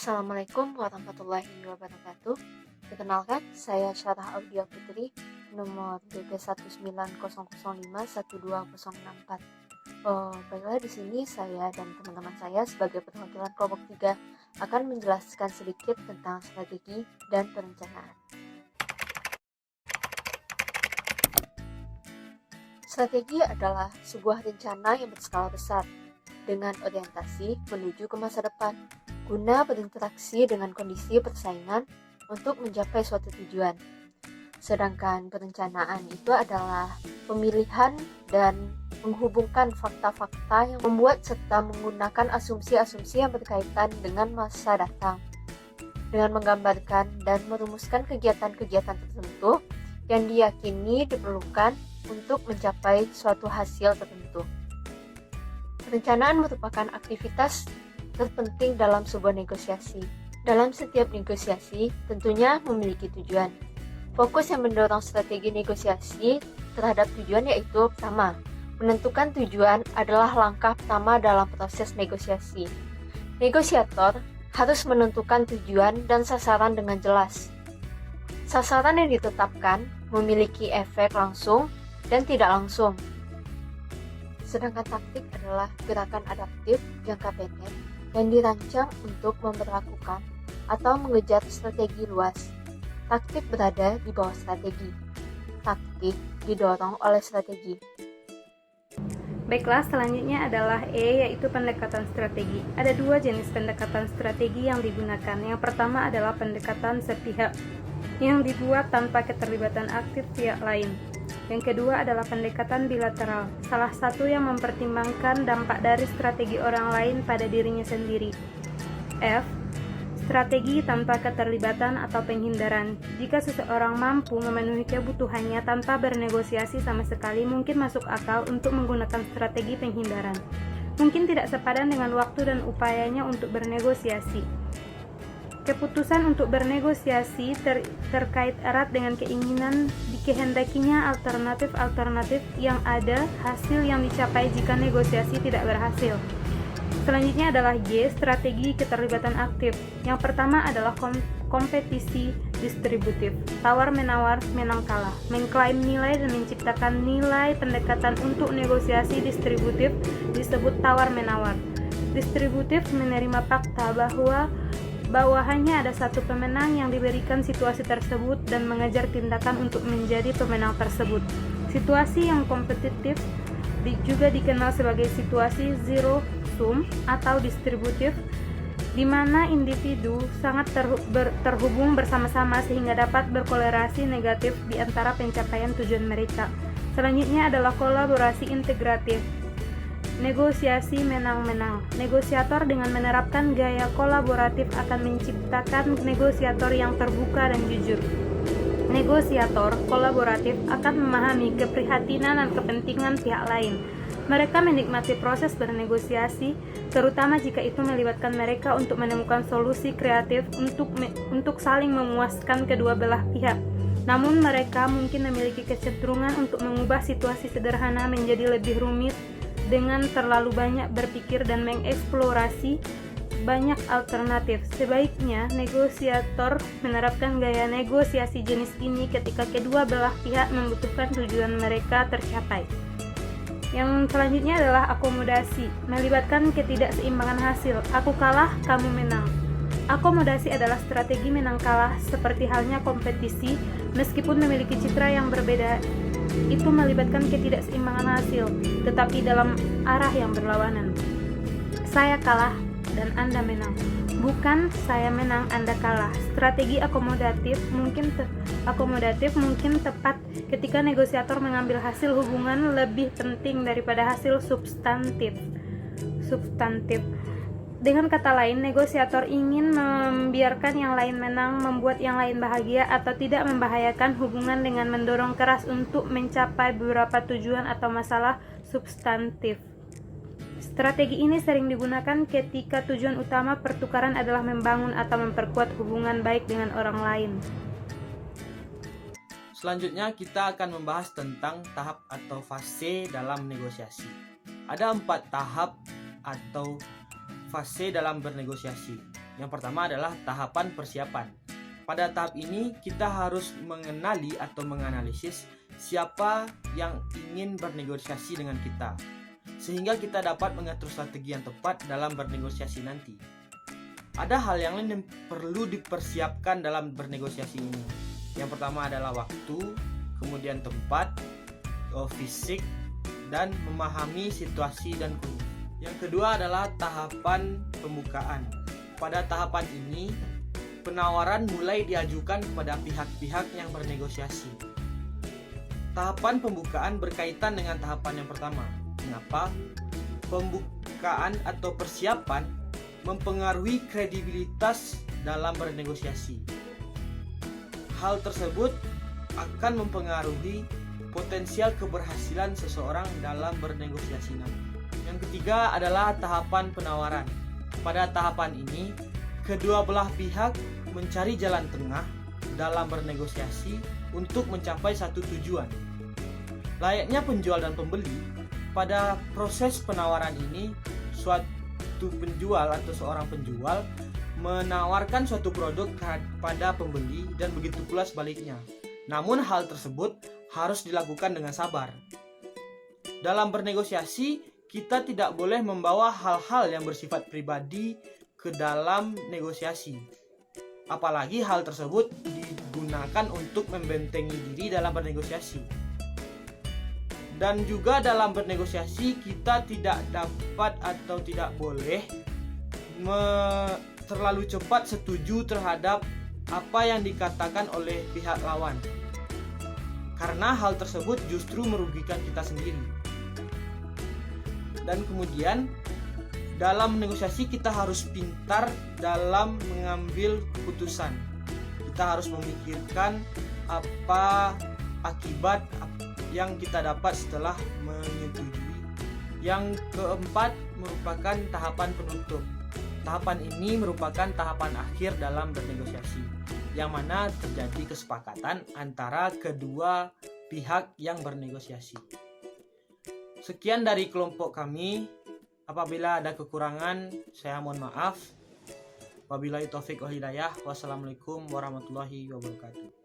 Assalamualaikum warahmatullahi wabarakatuh. Perkenalkan, saya Syarah Audia Putri, nomor BP190051204. Baiklah, di sini saya dan teman-teman saya sebagai perwakilan kelompok 3 akan menjelaskan sedikit tentang strategi dan perencanaan. Strategi adalah sebuah rencana yang berskala besar dengan orientasi menuju ke masa depan, guna berinteraksi dengan kondisi persaingan untuk mencapai suatu tujuan. Sedangkan perencanaan itu adalah pemilihan dan menghubungkan fakta-fakta yang membuat serta menggunakan asumsi-asumsi yang berkaitan dengan masa datang, dengan menggambarkan dan merumuskan kegiatan-kegiatan tertentu yang diyakini diperlukan untuk mencapai suatu hasil tertentu. Perencanaan merupakan aktivitas terpenting dalam sebuah negosiasi. Dalam setiap negosiasi, tentunya memiliki tujuan. Fokus yang mendorong strategi negosiasi terhadap tujuan yaitu pertama, menentukan tujuan adalah langkah pertama dalam proses negosiasi. Negosiator harus menentukan tujuan dan sasaran dengan jelas. Sasaran yang ditetapkan memiliki efek langsung dan tidak langsung. Sedangkan taktik adalah gerakan adaptif jangka pendek yang dirancang untuk memperlakukan atau mengejar strategi luas. Taktik berada di bawah strategi. Taktik didorong oleh strategi. Baiklah, selanjutnya adalah E, yaitu pendekatan strategi. Ada dua jenis pendekatan strategi yang digunakan. Yang pertama adalah pendekatan sepihak, yang dibuat tanpa keterlibatan aktif pihak lain. Yang kedua adalah pendekatan bilateral, salah satu yang mempertimbangkan dampak dari strategi orang lain pada dirinya sendiri. F. Strategi tanpa keterlibatan atau penghindaran. Jika seseorang mampu memenuhi kebutuhannya tanpa bernegosiasi sama sekali, mungkin masuk akal untuk menggunakan strategi penghindaran. Mungkin tidak sepadan dengan waktu dan upayanya untuk bernegosiasi. Keputusan untuk bernegosiasi terkait erat dengan keinginan dikehendakinya alternatif-alternatif yang ada, hasil yang dicapai jika negosiasi tidak berhasil. Selanjutnya adalah G, strategi keterlibatan aktif. Yang pertama adalah kompetisi distributif, tawar-menawar, menang kalah, mengklaim nilai dan menciptakan nilai. Pendekatan untuk negosiasi distributif disebut tawar-menawar. Distributif menerima fakta bahwa bawahannya ada satu pemenang yang diberikan situasi tersebut dan mengejar tindakan untuk menjadi pemenang tersebut. Situasi yang kompetitif juga dikenal sebagai situasi zero sum atau distributif, di mana individu sangat terhubung bersama-sama sehingga dapat berkolerasi negatif di antara pencapaian tujuan mereka. Selanjutnya adalah kolaborasi integratif. Negosiasi menang-menang. Negosiator dengan menerapkan gaya kolaboratif akan menciptakan negosiator yang terbuka dan jujur. Negosiator kolaboratif akan memahami keprihatinan dan kepentingan pihak lain. Mereka menikmati proses bernegosiasi, terutama jika itu melibatkan mereka untuk menemukan solusi kreatif untuk saling memuaskan kedua belah pihak. Namun mereka mungkin memiliki kecenderungan untuk mengubah situasi sederhana menjadi lebih rumit dengan terlalu banyak berpikir dan mengeksplorasi banyak alternatif. Sebaiknya negosiator menerapkan gaya negosiasi jenis ini ketika kedua belah pihak membutuhkan tujuan mereka tercapai. Yang selanjutnya adalah akomodasi, melibatkan ketidakseimbangan hasil. Aku kalah, kamu menang. Akomodasi adalah strategi menang kalah seperti halnya kompetisi, meskipun memiliki citra yang berbeda. Itu melibatkan ketidakseimbangan hasil, tetapi dalam arah yang berlawanan. Saya kalah dan Anda menang, bukan saya menang Anda kalah. Strategi akomodatif mungkin tepat ketika negosiator mengambil hasil hubungan lebih penting daripada hasil substantif. Dengan kata lain, negosiator ingin membiarkan yang lain menang, membuat yang lain bahagia, atau tidak membahayakan hubungan dengan mendorong keras untuk mencapai beberapa tujuan atau masalah substantif. Strategi ini sering digunakan ketika tujuan utama pertukaran adalah membangun atau memperkuat hubungan baik dengan orang lain. Selanjutnya kita akan membahas tentang tahap atau fase dalam negosiasi. Ada 4 tahap atau fase dalam bernegosiasi. Yang pertama adalah tahapan persiapan. Pada tahap ini kita harus mengenali atau menganalisis siapa yang ingin bernegosiasi dengan kita, sehingga kita dapat mengatur strategi yang tepat dalam bernegosiasi nanti. Ada hal yang lain yang perlu dipersiapkan dalam bernegosiasi ini. Yang pertama adalah waktu, kemudian tempat, fisik, dan memahami situasi dan kondisi. Yang kedua adalah tahapan pembukaan. Pada tahapan ini, penawaran mulai diajukan kepada pihak-pihak yang bernegosiasi. Tahapan pembukaan berkaitan dengan tahapan yang pertama. Mengapa? Pembukaan atau persiapan mempengaruhi kredibilitas dalam bernegosiasi. Hal tersebut akan mempengaruhi potensial keberhasilan seseorang dalam bernegosiasi nanti. Yang ketiga adalah tahapan penawaran. Pada tahapan ini, kedua belah pihak mencari jalan tengah dalam bernegosiasi untuk mencapai satu tujuan. Layaknya penjual dan pembeli, pada proses penawaran ini, suatu penjual atau seorang penjual menawarkan suatu produk kepada pembeli dan begitu pula sebaliknya. Namun hal tersebut harus dilakukan dengan sabar. Dalam bernegosiasi, kita tidak boleh membawa hal-hal yang bersifat pribadi ke dalam negosiasi. Apalagi hal tersebut digunakan untuk membentengi diri dalam bernegosiasi. Dan juga dalam bernegosiasi kita tidak dapat atau tidak boleh terlalu cepat setuju terhadap apa yang dikatakan oleh pihak lawan. Karena hal tersebut justru merugikan kita sendiri. Dan kemudian dalam negosiasi kita harus pintar dalam mengambil keputusan. Kita harus memikirkan apa akibat yang kita dapat setelah menyetujui. Yang keempat merupakan tahapan penutup. Tahapan ini merupakan tahapan akhir dalam bernegosiasi, yang mana terjadi kesepakatan antara kedua pihak yang bernegosiasi. Sekian dari kelompok kami. Apabila ada kekurangan, saya mohon maaf. Wabillahi taufiq wal hidayah. Wassalamualaikum warahmatullahi wabarakatuh.